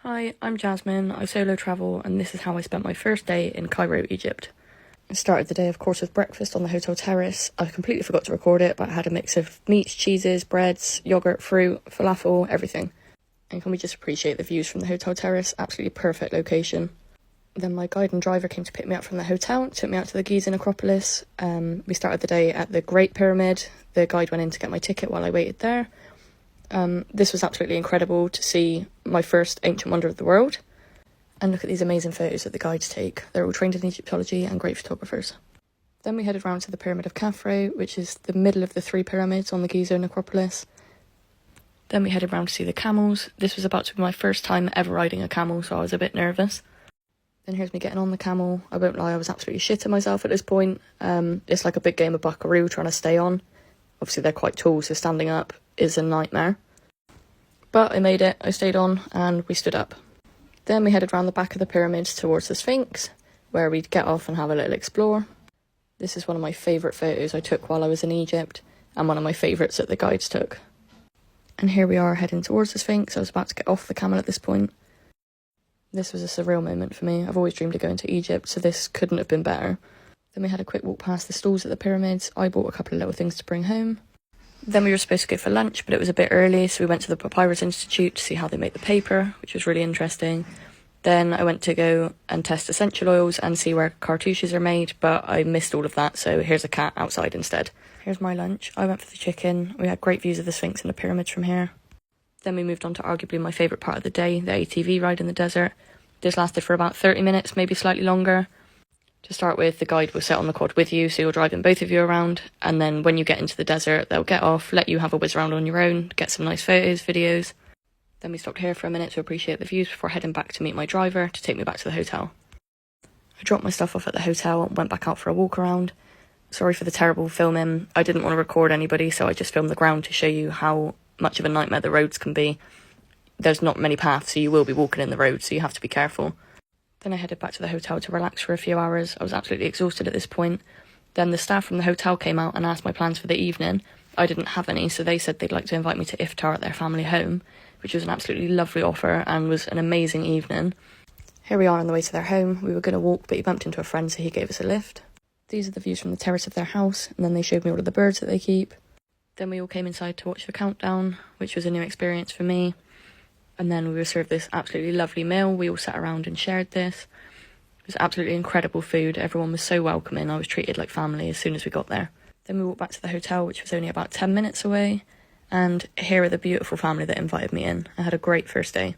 Hi, I'm Jasmine. I solo travel, and this is how I spent my first day in Cairo, Egypt. I started the day, of course, with breakfast on the hotel terrace. I completely forgot to record it, but I had a mix of meats, cheeses, breads, yogurt, fruit, falafel, everything. And can we just appreciate the views from the hotel terrace? Absolutely perfect location. Then my guide and driver came to pick me up from the hotel, took me out to the Giza necropolis. We started the day at the Great Pyramid. The guide went in to get my ticket while I waited there. This was absolutely incredible to see my first ancient wonder of the world. And look at these amazing photos that the guides take. They're all trained in Egyptology and great photographers. Then we headed round to the Pyramid of Khafre, which is the middle of the three pyramids on the Giza necropolis. Then we headed round to see the camels. This was about to be my first time ever riding a camel, so I was a bit nervous. Then here's me getting on the camel. I won't lie, I was absolutely shitting myself at this point. It's like a big game of buckaroo trying to stay on. Obviously they're quite tall, so standing up is a nightmare. But I made it, I stayed on, and we stood up. Then we headed round the back of the pyramids towards the Sphinx, where we'd get off and have a little explore. This is one of my favourite photos I took while I was in Egypt, and one of my favourites that the guides took. And here we are heading towards the Sphinx. I was about to get off the camel at this point. This was a surreal moment for me. I've always dreamed of going to Egypt, so this couldn't have been better. Then we had a quick walk past the stalls at the pyramids. I bought a couple of little things to bring home. Then we were supposed to go for lunch, but it was a bit early, so we went to the Papyrus Institute to see how they make the paper, which was really interesting. Then I went to go and test essential oils and see where cartouches are made, but I missed all of that, so here's a cat outside instead. Here's my lunch. I went for the chicken. We had great views of the Sphinx and the pyramids from here. Then we moved on to arguably my favourite part of the day, the ATV ride in the desert. This lasted for about 30 minutes, maybe slightly longer. To start with, the guide will sit on the quad with you, so you're driving both of you around, and then when you get into the desert, they'll get off, let you have a whiz around on your own, get some nice photos, videos. Then we stopped here for a minute to appreciate the views before heading back to meet my driver to take me back to the hotel. I dropped my stuff off at the hotel and went back out for a walk around. Sorry for the terrible filming. I didn't want to record anybody, so I just filmed the ground to show you how much of a nightmare the roads can be. There's not many paths, so you will be walking in the road, so you have to be careful. Then I headed back to the hotel to relax for a few hours. I was absolutely exhausted at this point. Then the staff from the hotel came out and asked my plans for the evening. I didn't have any, so they said they'd like to invite me to iftar at their family home, which was an absolutely lovely offer and was an amazing evening. Here we are on the way to their home. We were going to walk, but he bumped into a friend, so he gave us a lift. These are the views from the terrace of their house, and then they showed me all of the birds that they keep. Then we all came inside to watch the countdown, which was a new experience for me. And then we were served this absolutely lovely meal. We all sat around and shared this. It was absolutely incredible food. Everyone was so welcoming. I was treated like family as soon as we got there. Then we walked back to the hotel, which was only about 10 minutes away. And here are the beautiful family that invited me in. I had a great first day.